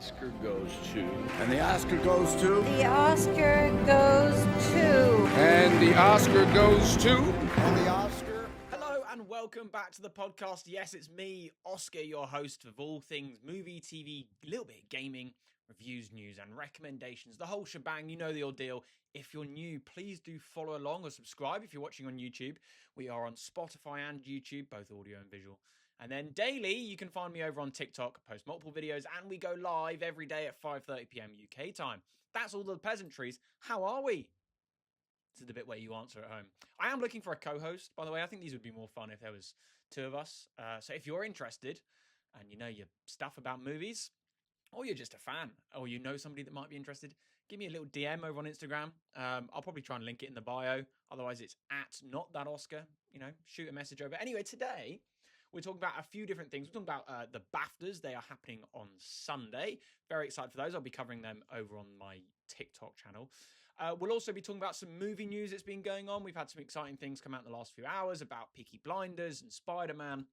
Oscar goes to. And the Oscar goes to. The Oscar goes to. And the Oscar goes to. And the Oscar. Hello and welcome back to the podcast. Yes, it's me, Oscar, your host of all things movie, TV, a little bit of gaming, reviews, news, and recommendations. The whole shebang, you know the ordeal. If you're new, please do follow along or subscribe if you're watching on YouTube. We are on Spotify and YouTube, both audio and visual. And then daily, you can find me over on TikTok, post multiple videos, and we go live every day at 5:30 p.m. UK time. That's all the pleasantries. How are we? This is the bit where you answer at home. I am looking for a co-host, by the way. I think these would be more fun if there was two of us. So if you're interested and you know your stuff about movies, or you're just a fan, or you know somebody that might be interested, give me a little DM over on Instagram. I'll probably try and link it in the bio. Otherwise, it's at @NotThatOscar. You know, shoot a message over. Anyway, today we're talking about a few different things. We're talking about the BAFTAs. They are happening on Sunday. Very excited for those. I'll be covering them over on my TikTok channel. We'll also be talking about some movie news that's been going on. We've had some exciting things come out in the last few hours about Peaky Blinders and Spider-Man.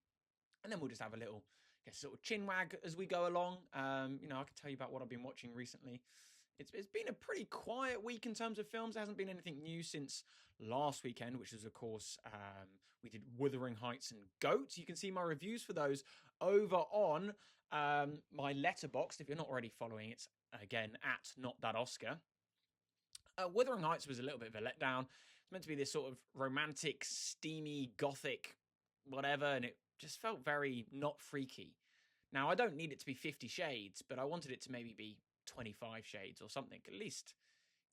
And then we'll just have a little, sort of chin wag as we go along. I can tell you about what I've been watching recently. It's been a pretty quiet week in terms of films. There hasn't been anything new since last weekend, which was, of course, we did Wuthering Heights and Goat. You can see my reviews for those over on my Letterboxd. If you're not already following, it's, again, at @NotThatOscar. Wuthering Heights was a little bit of a letdown. It's meant to be this sort of romantic, steamy, gothic, whatever, and it just felt very not freaky. Now, I don't need it to be 50 Shades, but I wanted it to maybe be 25 Shades or something. At least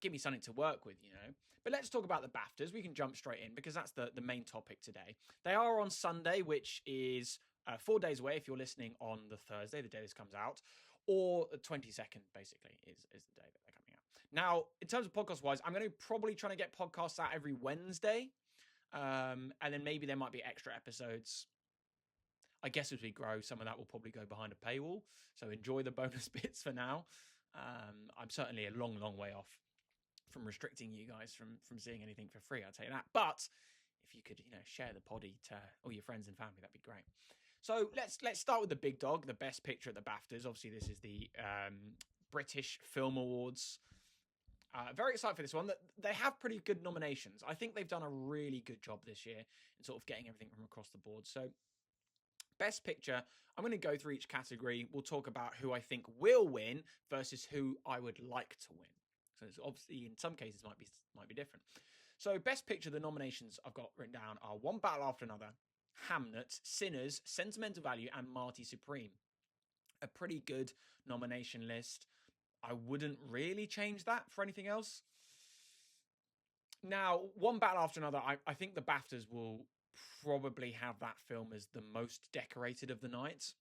give me something to work with, you know. But let's talk about the BAFTAs. We can jump straight in because that's the main topic today. They are on Sunday, which is 4 days away if you're listening on the Thursday, the day this comes out, or the 22nd, basically, is the day that they're coming out. Now, in terms of podcast-wise, I'm going to probably try to get podcasts out every Wednesday, and then maybe there might be extra episodes. I guess as we grow, some of that will probably go behind a paywall, so enjoy the bonus bits for now. I'm certainly a long, long way off from restricting you guys from seeing anything for free, I'll tell you that. But if you could, share the poddy to all your friends and family, that'd be great. So let's start with the big dog, the best picture at the BAFTAs. Obviously, this is the British Film Awards. Very excited for this one. They have pretty good nominations. I think they've done a really good job this year in sort of getting everything from across the board. So best picture, I'm going to go through each category. We'll talk about who I think will win versus who I would like to win. So it's obviously, in some cases, might be different. So best picture, the nominations I've got written down are One Battle After Another, Hamnet, Sinners, Sentimental Value, and Marty Supreme. A pretty good nomination list. I wouldn't really change that for anything else. Now, One Battle After Another, I think the BAFTAs will probably have that film as the most decorated of the night.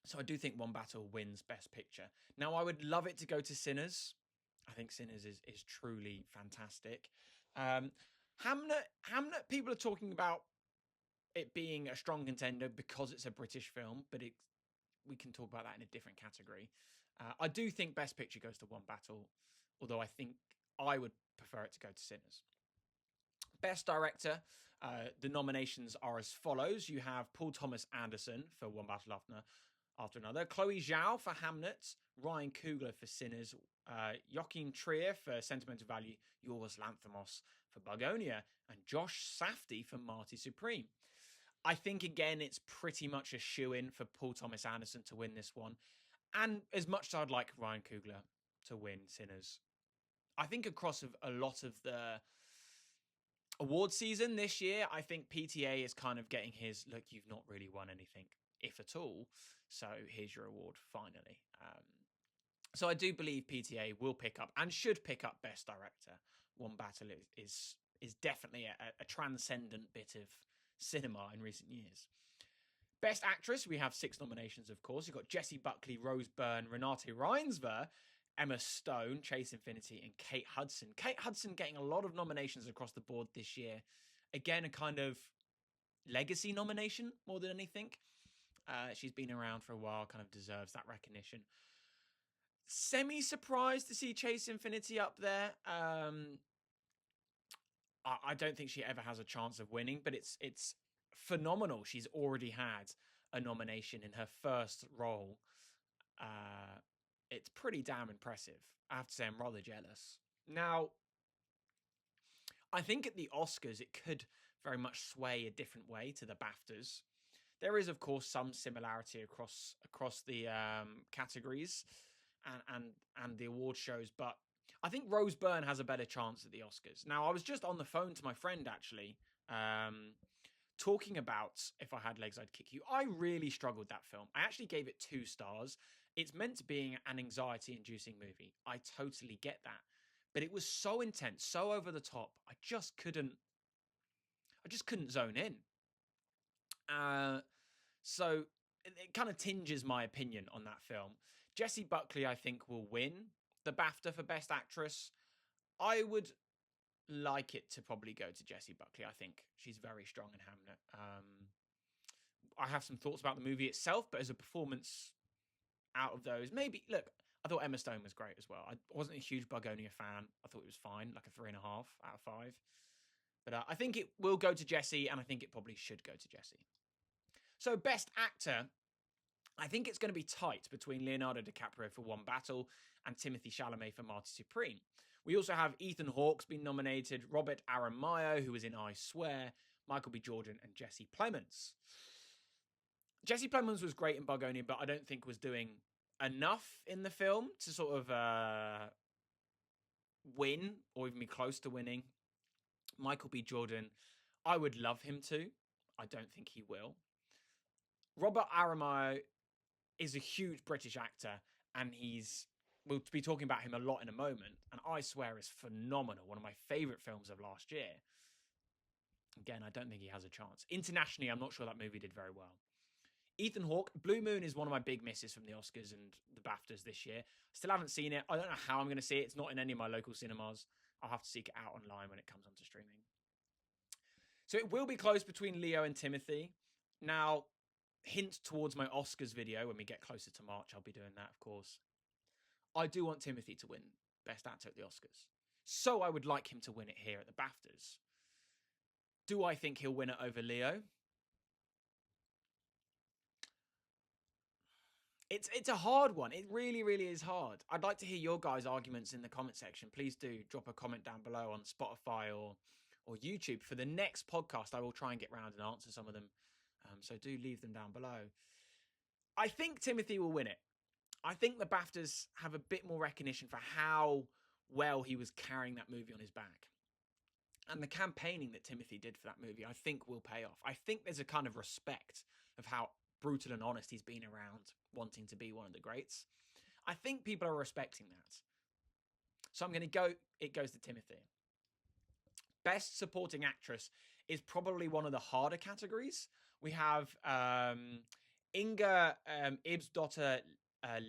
So I do think One Battle wins Best Picture. Now, I would love it to go to Sinners. I think Sinners is truly fantastic. Hamnet, people are talking about it being a strong contender because it's a British film, but we can talk about that in a different category. I do think Best Picture goes to One Battle, although I think I would prefer it to go to Sinners. Best Director, the nominations are as follows. You have Paul Thomas Anderson for One Battle After Another, Chloe Zhao for Hamnet, Ryan Coogler for Sinners, Joachim Trier for Sentimental Value, Yorgos Lanthimos for Bugonia, and Josh Safdie for Marty Supreme. I think, again, it's pretty much a shoo-in for Paul Thomas Anderson to win this one. And as much as I'd like Ryan Coogler to win Sinners, I think across a lot of the award season this year, I think PTA is kind of getting his, look, you've not really won anything, if at all. So here's your award, finally. So I do believe PTA will pick up and should pick up Best Director. One Battle is definitely a transcendent bit of cinema in recent years. Best Actress, we have 6 nominations, of course. You've got Jessie Buckley, Rose Byrne, Renate Reinsve, Emma Stone, Chase Infinity, and Kate Hudson. Kate Hudson getting a lot of nominations across the board this year. Again, a kind of legacy nomination more than anything. She's been around for a while, kind of deserves that recognition. Semi-surprised to see Chase Infinity up there. I don't think she ever has a chance of winning, but it's phenomenal. She's already had a nomination in her first role it's pretty damn impressive. I have to say I'm rather jealous. Now, I think at the Oscars, it could very much sway a different way to the BAFTAs. There is, of course, some similarity across the categories and the award shows, but I think Rose Byrne has a better chance at the Oscars. Now, I was just on the phone to my friend actually, talking about If I Had Legs, I'd Kick You. I really struggled that film. I actually gave it 2 stars. It's meant to be an anxiety-inducing movie. I totally get that. But it was so intense, so over the top. I just couldn't zone in. So it kind of tinges my opinion on that film. Jessie Buckley, I think, will win the BAFTA for Best Actress. I would like it to probably go to Jessie Buckley. I think she's very strong in Hamnet. I have some thoughts about the movie itself, but as a performance out of those, maybe, look, I thought Emma Stone was great as well. I wasn't a huge Bugonia fan. I thought it was fine, like a 3.5 out of 5. But I think it will go to Jessie, and I think it probably should go to Jessie. So, Best Actor, I think it's going to be tight between Leonardo DiCaprio for One Battle and Timothée Chalamet for Marty Supreme. We also have Ethan Hawke's been nominated, Robert Aramayo, who was in I Swear, Michael B. Jordan, and Jesse Plemons. Jesse Plemons was great in Bugonia, but I don't think was doing enough in the film to sort of win or even be close to winning. Michael B. Jordan, I would love him to. I don't think he will. Robert Aramayo is a huge British actor, and we'll be talking about him a lot in a moment, and I Swear is phenomenal, one of my favourite films of last year. Again, I don't think he has a chance. Internationally, I'm not sure that movie did very well. Ethan Hawke, Blue Moon is one of my big misses from the Oscars and the BAFTAs this year. Still haven't seen it. I don't know how I'm going to see it. It's not in any of my local cinemas. I'll have to seek it out online when it comes onto streaming. So it will be close between Leo and Timothy. Now, hint towards my Oscars video when we get closer to March. I'll be doing that, of course. I do want Timothy to win Best Actor at the Oscars. So I would like him to win it here at the BAFTAs. Do I think he'll win it over Leo? It's a hard one. It really, really is hard. I'd like to hear your guys' arguments in the comment section. Please do drop a comment down below on Spotify or YouTube. For the next podcast, I will try and get round and answer some of them. So do leave them down below. I think Timothy will win it. I think the BAFTAs have a bit more recognition for how well he was carrying that movie on his back. And the campaigning that Timothy did for that movie, I think will pay off. I think there's a kind of respect of how brutal and honest he's been around wanting to be one of the greats. I think people are respecting that. So I'm going to go, it goes to Timothy. Best Supporting Actress is probably one of the harder categories. We have Inga Ibsdotter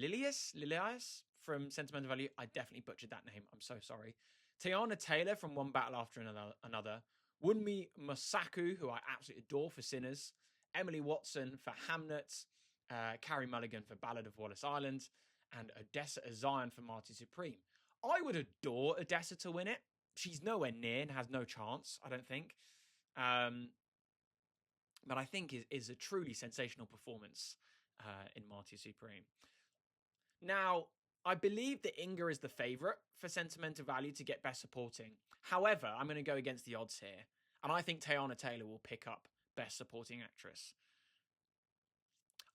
Lilias from Sentimental Value. I definitely butchered that name. I'm so sorry. Tiana Taylor from One Battle After Another. Wunmi Mosaku, who I absolutely adore for Sinners. Emily Watson for Hamnet. Carrie Mulligan for Ballad of Wallace Island. And Odessa Zion for Marty Supreme. I would adore Odessa to win it. She's nowhere near and has no chance, I don't think. But I think is a truly sensational performance in Marty Supreme. Now, I believe that Inga is the favourite for Sentimental Value to get Best Supporting. However, I'm going to go against the odds here. And I think Tiana Taylor will pick up Best Supporting Actress.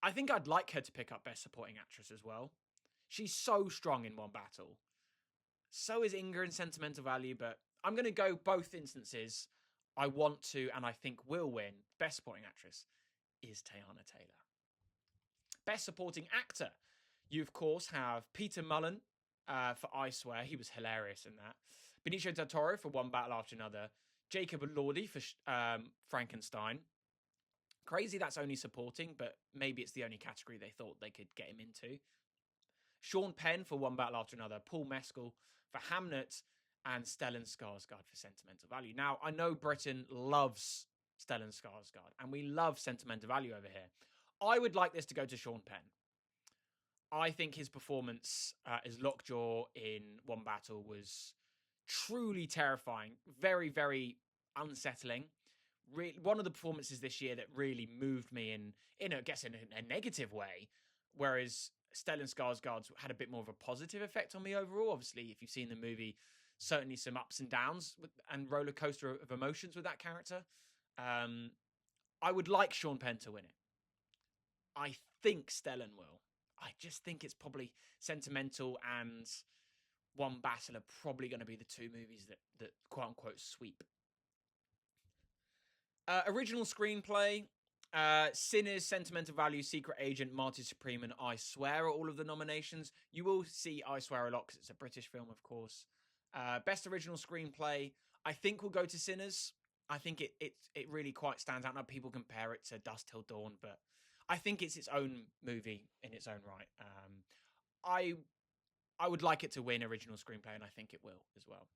I think I'd like her to pick up Best Supporting Actress as well. She's so strong in One Battle. So is Inga in Sentimental Value, but I'm going to go both instances. I want to, and I think will win. Best Supporting Actress is Tiana Taylor. Best Supporting Actor. You, of course, have Peter Mullen for I Swear. He was hilarious in that. Benicio del Toro for One Battle After Another. Jacob Elordi for Frankenstein. Crazy that's only supporting, but maybe it's the only category they thought they could get him into. Sean Penn for One Battle After Another. Paul Mescal for Hamnet. And Stellan Skarsgård for Sentimental Value. Now, I know Britain loves Stellan Skarsgård, and we love Sentimental Value over here. I would like this to go to Sean Penn. I think his performance as Lockjaw in One Battle was truly terrifying. Very, very unsettling. One of the performances this year that really moved me in I guess, in a negative way. Whereas Stellan Skarsgård's had a bit more of a positive effect on me overall. Obviously, if you've seen the movie, certainly some ups and downs and roller coaster of emotions with that character. I would like Sean Penn to win it. I think Stellan will. I just think it's probably Sentimental and One Battle are probably going to be the two movies that quote unquote sweep. Original screenplay, Sinners, Sentimental Value, Secret Agent, Marty Supreme, and I Swear are all of the nominations. You will see I Swear a lot because it's a British film, of course. Best original screenplay, I think will go to Sinners. I think it really quite stands out. Now people compare it to Dusk Till Dawn, but I think it's its own movie in its own right. I would like it to win original screenplay, and I think it will as well.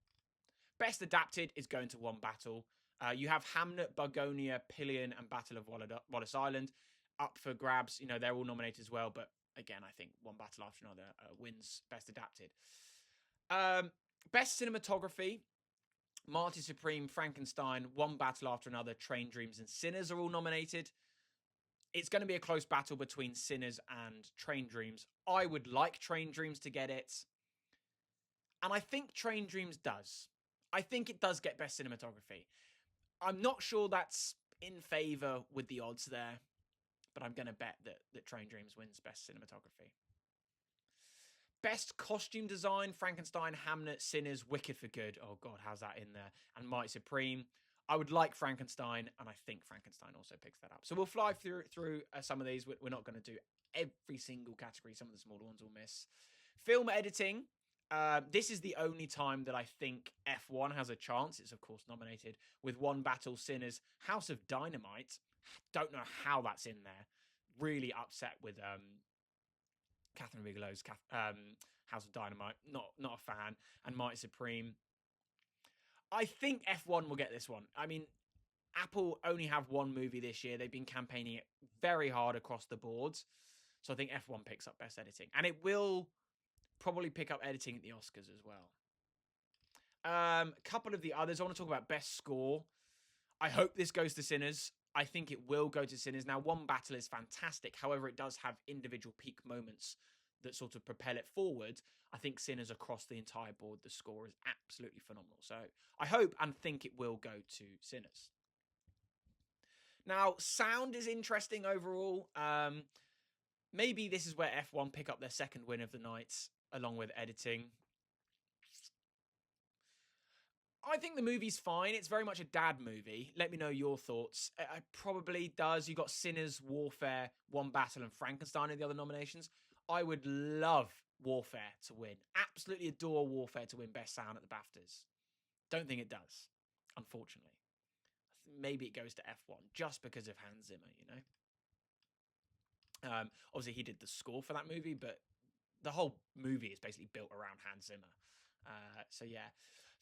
Best adapted is going to One Battle. You have Hamnet, Bargonia, Pillion, and Battle of Wallace Island up for grabs. You know, they're all nominated as well, but again, I think One Battle After Another wins Best Adapted. Best cinematography, Marty Supreme, Frankenstein, One Battle After Another, Train Dreams, and Sinners are all nominated. It's going to be a close battle between Sinners and Train Dreams. I would like Train Dreams to get it. And I think Train Dreams does. I think it does get Best Cinematography. I'm not sure that's in favour with the odds there, but I'm going to bet that Train Dreams wins Best Cinematography. Best Costume Design, Frankenstein, Hamnet, Sinners, Wicked for Good. Oh God, how's that in there? And Mighty Supreme. I would like Frankenstein, and I think Frankenstein also picks that up. So we'll fly through some of these. We're not going to do every single category. Some of the smaller ones we'll miss. Film editing. This is the only time that I think F1 has a chance. It's, of course, nominated with One Battle, Sinners, House of Dynamite. Don't know how that's in there. Really upset with Catherine Bigelow's House of Dynamite. Not a fan. And Mighty Supreme. I think F1 will get this one. I mean, Apple only have one movie this year. They've been campaigning it very hard across the boards. So I think F1 picks up Best Editing. And it will probably pick up editing at the Oscars as well. Couple of the others. I want to talk about Best Score. I hope this goes to Sinners. I think it will go to Sinners. Now, One Battle is fantastic. However, it does have individual peak moments that sort of propel it forward. I think Sinners across the entire board, the score is absolutely phenomenal. So I hope and think it will go to Sinners. Now, sound is interesting overall. Maybe this is where F1 pick up their second win of the night, along with editing. I think the movie's fine. It's very much a dad movie. Let me know your thoughts. It probably does. You got Sinners, Warfare, One Battle, and Frankenstein in the other nominations. I would love Warfare to win. Absolutely adore Warfare to win Best Sound at the BAFTAs. Don't think it does, unfortunately. Maybe it goes to F1 just because of Hans Zimmer, you know? Obviously, he did the score for that movie, but the whole movie is basically built around Hans Zimmer. So, yeah.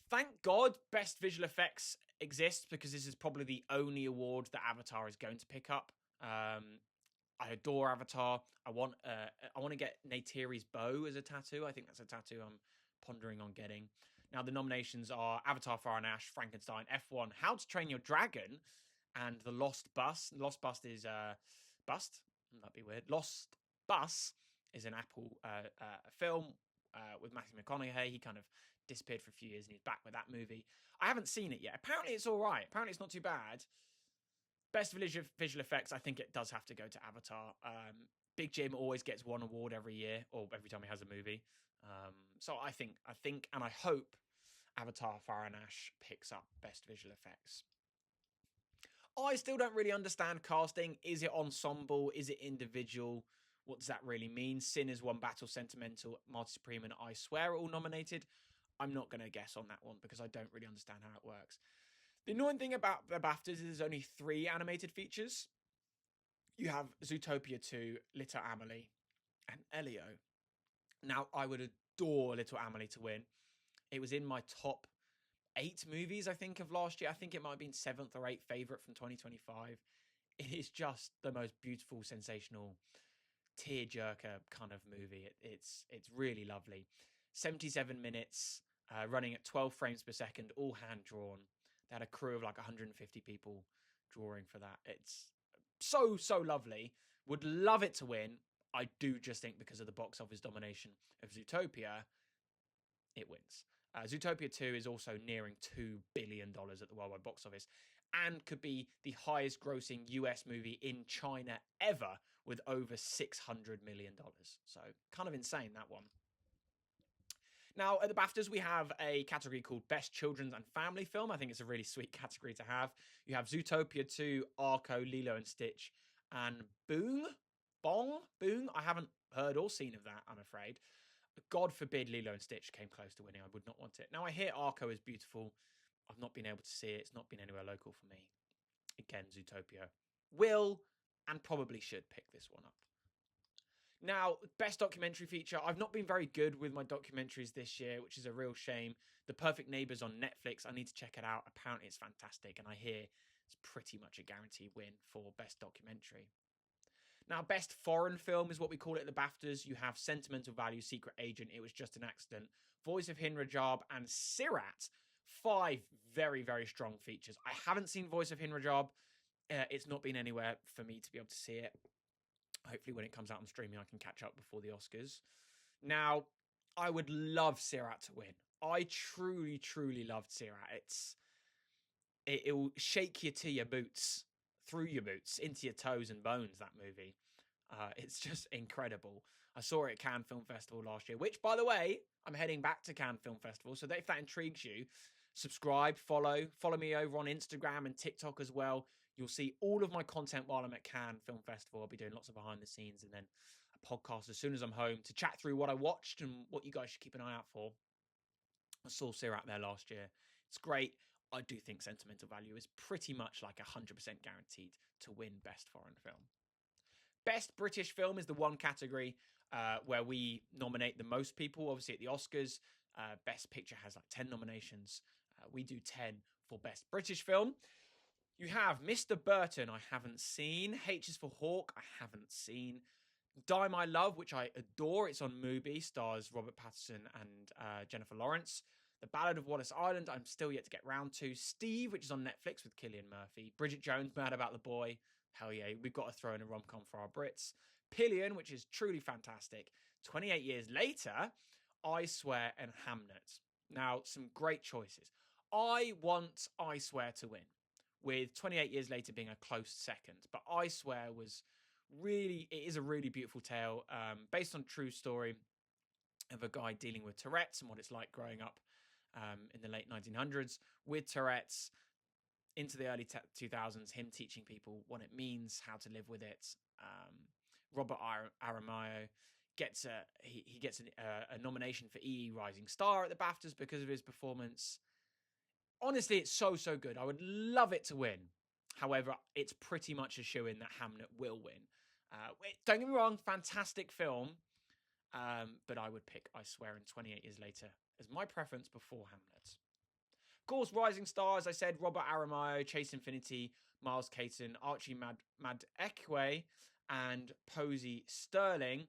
Thank God Best Visual Effects exists because this is probably the only award that Avatar is going to pick up. I adore Avatar. I want to get Neytiri's bow as a tattoo. I think that's a tattoo I'm pondering on getting. Now, the nominations are Avatar, Fire and Ash, Frankenstein, F1, How to Train Your Dragon, and The Lost Bus. Lost Bus is Bust? That'd be weird. Lost Bus is an Apple film with Matthew McConaughey. He kind of disappeared for a few years and he's back with that movie. I haven't seen it yet. Apparently it's all right. Apparently it's not too bad. Best visual effects, I think it does have to go to Avatar. Big Jim always gets one award every year, or every time he has a movie. So I think, and I hope Avatar, Fire and Ash picks up Best Visual Effects. I still don't really understand casting. Is it ensemble? Is it individual? What does that really mean? Sinners, One Battle, Sentimental, Marty Supreme, and I Swear are all nominated. I'm not going to guess on that one because I don't really understand how it works. The annoying thing about the BAFTAs is there's only 3 animated features. You have Zootopia 2, Little Amelie, and Elio. Now, I would adore Little Amelie to win. It was in my top 8 movies, I think, of last year. I think it might have been 7th or 8th favourite from 2025. It is just the most beautiful, sensational, tearjerker kind of movie. It's really lovely. 77 minutes, running at 12 frames per second, all hand-drawn. They had a crew of like 150 people drawing for that. It's so lovely. Would love it to win. I do just think because of the box office domination of Zootopia, it wins. Zootopia 2 is also nearing $2 billion at the worldwide box office and could be the highest grossing US movie in China ever with over $600 million. So kind of insane, that one. Now, at the BAFTAs, we have a category called Best Children's and Family Film. I think it's a really sweet category to have. You have Zootopia 2, Arco, Lilo and Stitch, and Boong. I haven't heard or seen of that, I'm afraid. God forbid Lilo and Stitch came close to winning. I would not want it. Now, I hear Arco is beautiful. I've not been able to see it. It's not been anywhere local for me. Again, Zootopia will and probably should pick this one up. Now, best documentary feature. I've not been very good with my documentaries this year, which is a real shame. The Perfect Neighbors on Netflix. I need to check it out. Apparently, it's fantastic. And I hear it's pretty much a guaranteed win for best documentary. Now, best foreign film is what we call it at the BAFTAs. You have Sentimental Value, Secret Agent, It Was Just an Accident, Voice of Hinrajab, and Sirat. 5 very, very strong features. I haven't seen Voice of Hinrajab. It's not been anywhere for me to be able to see it. Hopefully when it comes out on streaming, I can catch up before the Oscars. Now, I would love Sirat to win. I truly, truly loved Sirat. It will shake you to your boots, through your boots, into your toes and bones, that movie. It's just incredible. I saw it at Cannes Film Festival last year, which, by the way, I'm heading back to Cannes Film Festival. So if that intrigues you, subscribe, follow me over on Instagram and TikTok as well. You'll see all of my content while I'm at Cannes Film Festival. I'll be doing lots of behind the scenes and then a podcast as soon as I'm home to chat through what I watched and what you guys should keep an eye out for. I saw Sirat there last year. It's great. I do think Sentimental Value is pretty much like 100% guaranteed to win Best Foreign Film. Best British Film is the one category where we nominate the most people. Obviously at the Oscars, Best Picture has like 10 nominations. We do 10 for Best British Film. You have Mr. Burton, I haven't seen. H is for Hawk, I haven't seen. Die My Love, which I adore. It's on Mubi, stars Robert Pattinson and Jennifer Lawrence. The Ballad of Wallace Island, I'm still yet to get round to. Steve, which is on Netflix with Cillian Murphy. Bridget Jones, Mad About the Boy. Hell yeah, we've got to throw in a rom-com for our Brits. Pillion, which is truly fantastic. 28 years later, I Swear and Hamnet. Now, some great choices. I want I Swear to win, with 28 years later being a close second. But I Swear it is a really beautiful tale based on a true story of a guy dealing with Tourette's and what it's like growing up in the late 1900s with Tourette's into the early 2000s, him teaching people what it means, how to live with it. Robert Aramayo gets a nomination for EE Rising Star at the BAFTAs because of his performance. Honestly, it's so good. I would love it to win. However, it's pretty much a shoo-in that Hamnet will win. Don't get me wrong, fantastic film. But I would pick I Swear and 28 Years Later as my preference before Hamlet. Of course, Rising Star, as I said, Robert Aramayo, Chase Infinity, Miles Caton, Archie Madekwe, and Posey Sterling.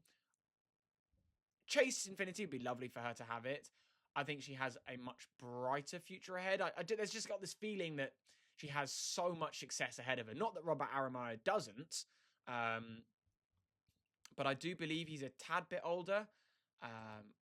Chase Infinity would be lovely for her to have it. I think she has a much brighter future ahead. There's just got this feeling that she has so much success ahead of her. Not that Robert Aramayo doesn't, but I do believe he's a tad bit older.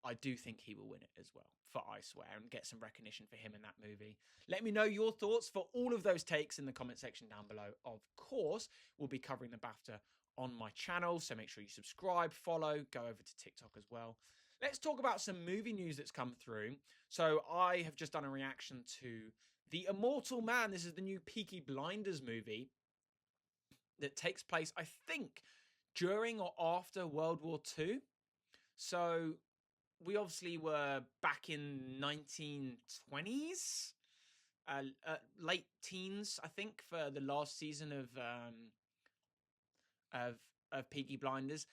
I do think he will win it as well for I Swear and get some recognition for him in that movie. Let me know your thoughts for all of those takes in the comment section down below. Of course, we'll be covering the BAFTA on my channel, so make sure you subscribe, follow, go over to TikTok as well. Let's talk about some movie news that's come through. So I have just done a reaction to The Immortal Man. This is the new Peaky Blinders movie that takes place, I think, during or after World War II. So we obviously were back in 1920s, late teens, I think, for the last season of Peaky Blinders.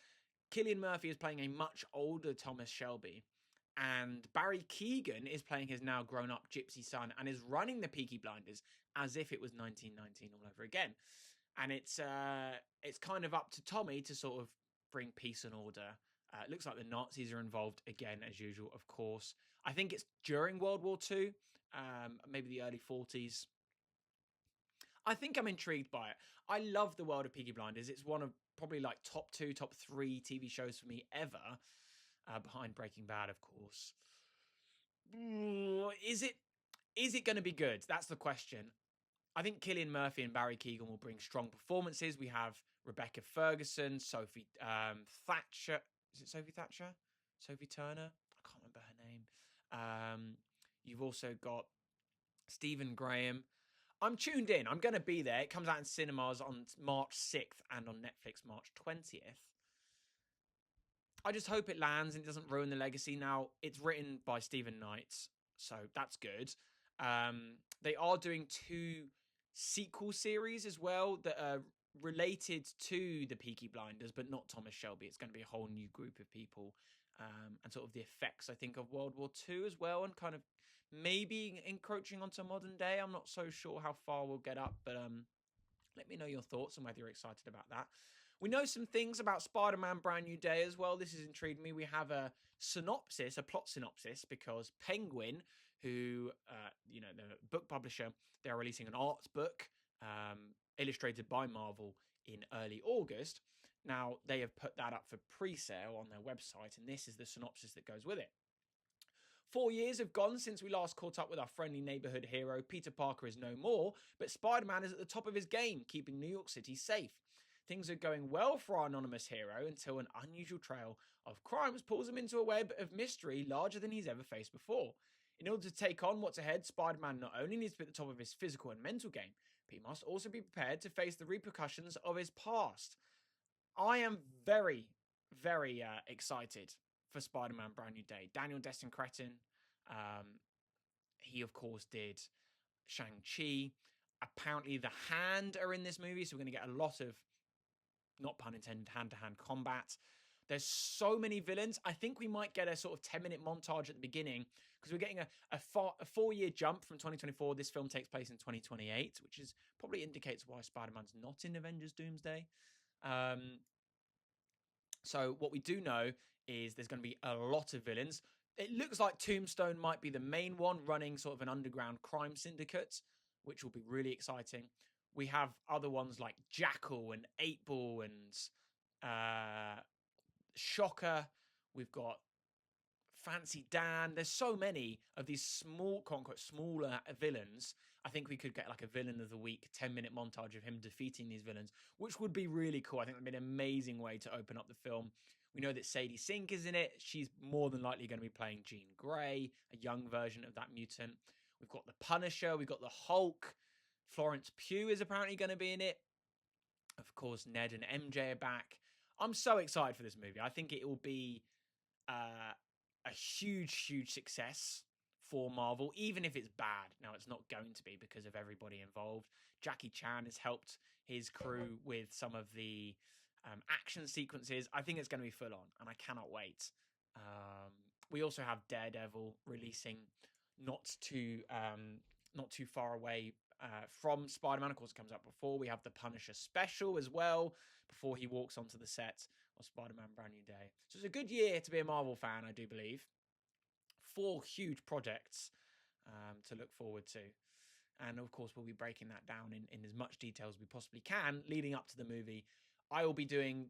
Cillian Murphy is playing a much older Thomas Shelby, and Barry Keoghan is playing his now grown-up gypsy son and is running the Peaky Blinders as if it was 1919 all over again. And it's kind of up to Tommy to sort of bring peace and order. It looks like the Nazis are involved again, as usual, of course. I think it's during World War II, maybe the early 40s. I think I'm intrigued by it. I love the world of Peaky Blinders. It's one of probably like top 2, top 3 TV shows for me ever, behind Breaking Bad, of course. Is it going to be good? That's the question. I think Cillian Murphy and Barry Keoghan will bring strong performances. We have Rebecca Ferguson, Sophie Thatcher. Is it Sophie Thatcher? Sophie Turner? I can't remember her name. You've also got Stephen Graham. I'm tuned in. I'm going to be there. It comes out in cinemas on March 6th and on Netflix March 20th. I just hope it lands and it doesn't ruin the legacy. Now, it's written by Stephen Knight, so that's good. They are doing 2 sequel series as well that are related to the Peaky Blinders, but not Thomas Shelby. It's going to be a whole new group of people, and sort of the effects, I think, of World War II as well, and kind of maybe encroaching onto modern day. I'm not so sure how far we'll get up, but let me know your thoughts and whether you're excited about that. We know some things about Spider-Man Brand New Day as well. This has intrigued me. We have a plot synopsis, because Penguin, who, the book publisher, they're releasing an art book illustrated by Marvel in early August. Now, they have put that up for pre-sale on their website, and this is the synopsis that goes with it. 4 years have gone since we last caught up with our friendly neighborhood hero. Peter Parker is no more, but Spider-Man is at the top of his game, keeping New York City safe. Things are going well for our anonymous hero until an unusual trail of crimes pulls him into a web of mystery larger than he's ever faced before. In order to take on what's ahead, Spider-Man not only needs to be at the top of his physical and mental game, but he must also be prepared to face the repercussions of his past. I am very, very excited for Spider-Man Brand New Day. Daniel Destin Cretton, he of course did Shang-Chi. Apparently the Hand are in this movie, so we're going to get a lot of, not pun intended, hand-to-hand combat. There's so many villains. I think we might get a sort of 10-minute montage at the beginning, because we're getting a 4-year jump from 2024. This film takes place in 2028, which is probably indicates why Spider-Man's not in Avengers Doomsday. So what we do know is there's going to be a lot of villains. It looks like Tombstone might be the main one, running sort of an underground crime syndicate, which will be really exciting. We have other ones like Jackal and 8-Ball and Shocker. We've got Fancy Dan. There's so many of these small, quote unquote, smaller villains. I think we could get like a villain of the week, 10-minute montage of him defeating these villains, which would be really cool. I think that would be an amazing way to open up the film. We know that Sadie Sink is in it. She's more than likely going to be playing Jean Grey, a young version of that mutant. We've got the Punisher. We've got the Hulk. Florence Pugh is apparently going to be in it. Of course, Ned and MJ are back. I'm so excited for this movie. I think it will be a huge, huge success for Marvel, even if it's bad. Now, it's not going to be because of everybody involved. Jackie Chan has helped his crew with some of the action sequences. I think it's going to be full on, and I cannot wait. We also have Daredevil releasing not too far away from Spider-Man. Of course, it comes out before. We have the Punisher special as well, before he walks onto the set of Spider-Man Brand New Day. So it's a good year to be a Marvel fan, I do believe. 4 huge projects to look forward to. And of course, we'll be breaking that down in as much detail as we possibly can leading up to the movie. I will be doing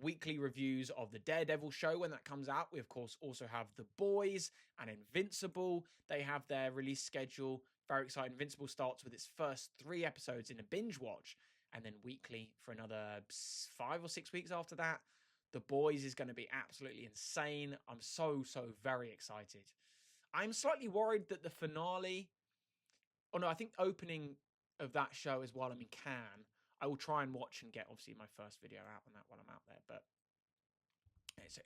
weekly reviews of the Daredevil show when that comes out. We, of course, also have The Boys and Invincible. They have their release schedule. Very exciting. Invincible starts with its first 3 episodes in a binge watch, and then weekly for another 5 or 6 weeks after that. The Boys is going to be absolutely insane. I'm so very excited. I'm slightly worried that the finale... Oh, no, I think opening of that show is while I'm in Cannes. I will try and watch and get, obviously, my first video out on that while I'm out there. But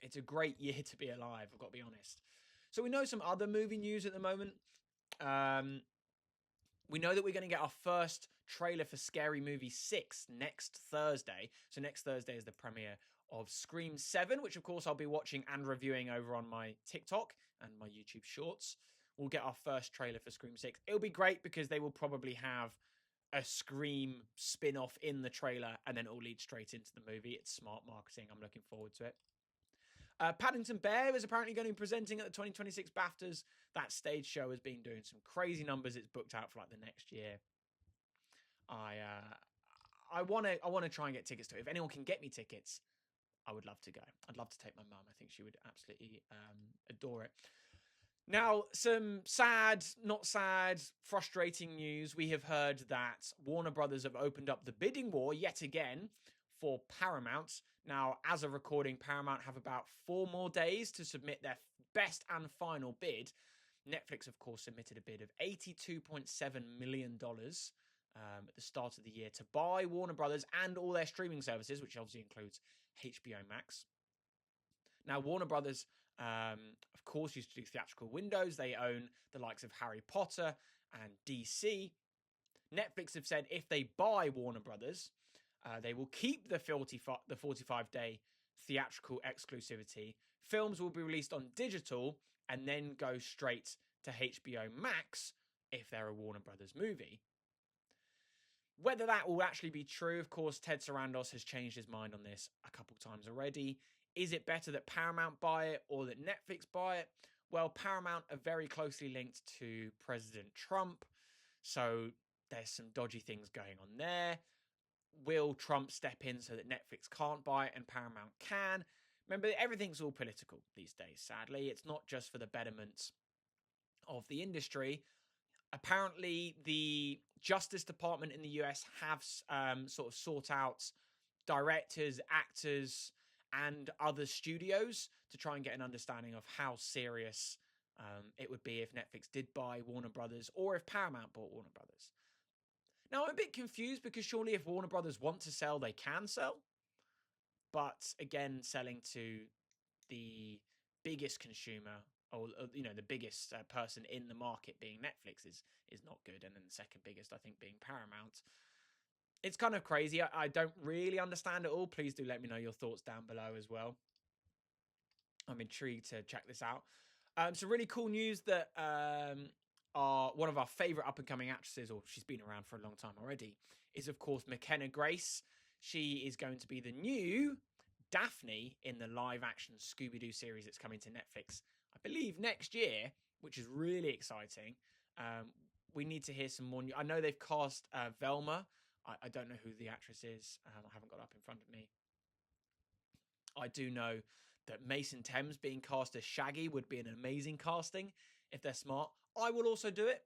it's a great year to be alive, I've got to be honest. So we know some other movie news at the moment. We know that we're going to get our first trailer for Scary Movie 6 next Thursday. So next Thursday is the premiere of Scream 7, which, of course, I'll be watching and reviewing over on my TikTok and my YouTube Shorts. We'll get our first trailer for Scream 6. It'll be great because they will probably have a Scream spin-off in the trailer, and then it'll lead straight into the movie. It's smart marketing. I'm looking forward to it. Paddington Bear is apparently going to be presenting at the 2026 BAFTAs. That stage show has been doing some crazy numbers. It's booked out for like the next year. I want to try and get tickets to it. If anyone can get me tickets, I would love to go. I'd love to take my mum. I think she would absolutely adore it. Now, some sad, not sad, frustrating news. We have heard that Warner Brothers have opened up the bidding war yet again for Paramount. Now, as of recording, Paramount have about 4 more days to submit their best and final bid. Netflix, of course, submitted a bid of $82.7 million at the start of the year to buy Warner Brothers and all their streaming services, which obviously includes HBO Max. Now, Warner Brothers, of course, used to do theatrical windows. They own the likes of Harry Potter and DC. Netflix have said if they buy Warner Brothers, they will keep the 45-day theatrical exclusivity. Films will be released on digital and then go straight to HBO Max if they're a Warner Brothers movie. Whether that will actually be true, of course, Ted Sarandos has changed his mind on this a couple times already. Is it better that Paramount buy it or that Netflix buy it? Well, Paramount are very closely linked to President Trump, so there's some dodgy things going on there. Will Trump step in so that Netflix can't buy it and Paramount can? Remember, everything's all political these days, sadly. It's not just for the betterment of the industry. Apparently, the Justice Department in the US have sort of sought out directors, actors, and other studios to try and get an understanding of how serious it would be if Netflix did buy Warner Brothers or if Paramount bought Warner Brothers. Now, I'm a bit confused because surely if Warner Brothers want to sell, they can sell. But again, selling to the biggest consumer or the biggest person in the market being Netflix is not good. And then the second biggest, I think, being Paramount. It's kind of crazy. I don't really understand it all. Please do let me know your thoughts down below as well. I'm intrigued to check this out. Some really cool news that one of our favourite up-and-coming actresses, or she's been around for a long time already, is, of course, McKenna Grace. She is going to be the new Daphne in the live-action Scooby-Doo series that's coming to Netflix, I believe, next year, which is really exciting. We need to hear some more I know they've cast Velma. I don't know who the actress is. I haven't got it up in front of me. I do know that Mason Thames being cast as Shaggy would be an amazing casting if they're smart. I will also do it.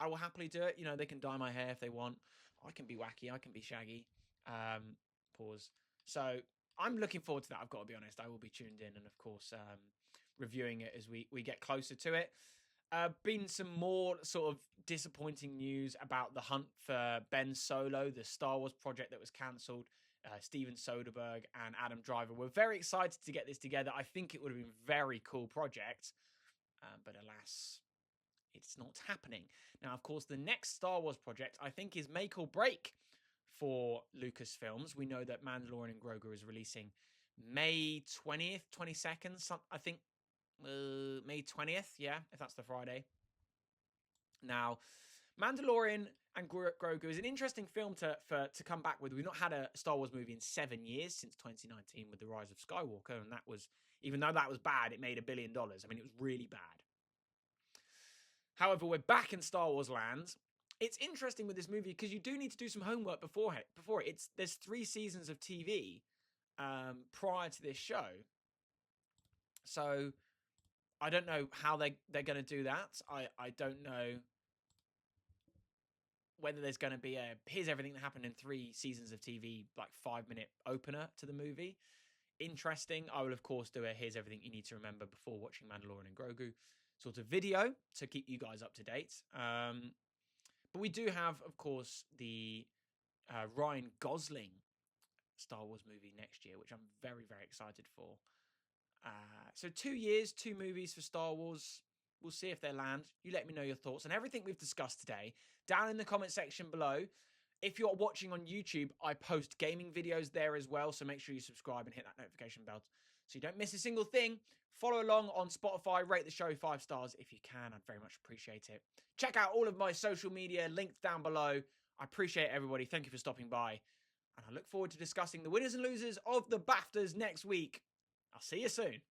I will happily do it. You know, they can dye my hair if they want. I can be wacky. I can be Shaggy. Pause. So I'm looking forward to that. I've got to be honest. I will be tuned in and, of course, reviewing it as we get closer to it. Been some more sort of disappointing news about the hunt for Ben Solo, the Star Wars project that was cancelled. Steven Soderbergh and Adam Driver were very excited to get this together. I think it would have been a very cool project, but alas, it's not happening. Now, of course, the next Star Wars project, I think, is make or break for Lucasfilms. We know that Mandalorian and Grogu is releasing May 20th, 22nd, I think, May 20th, yeah, if that's the Friday. Now, Mandalorian and Grogu is an interesting film to come back with. We've not had a Star Wars movie in 7 years, since 2019 with The Rise of Skywalker, and that was, even though that was bad, it made $1 billion. I mean, it was really bad. However, we're back in Star Wars land. It's interesting with this movie because you do need to do some homework before it. There's 3 seasons of TV prior to this show. So I don't know how they're going to do that. I don't know whether there's going to be here's everything that happened in 3 seasons of TV, like 5-minute opener to the movie. Interesting. I will, of course, do a here's everything you need to remember before watching Mandalorian and Grogu sort of video to keep you guys up to date. But we do have, of course, the Ryan Gosling Star Wars movie next year, which I'm very, very excited for. So 2 years, 2 movies for Star Wars. We'll see if they land. You let me know your thoughts on everything we've discussed today down in the comment section below. If you're watching on YouTube, I post gaming videos there as well, so make sure you subscribe and hit that notification bell so you don't miss a single thing. Follow along on Spotify, rate the show 5 stars if you can. I'd very much appreciate it. Check out all of my social media, linked down below. I appreciate everybody. Thank you for stopping by. And I look forward to discussing the winners and losers of the BAFTAs next week. I'll see you soon.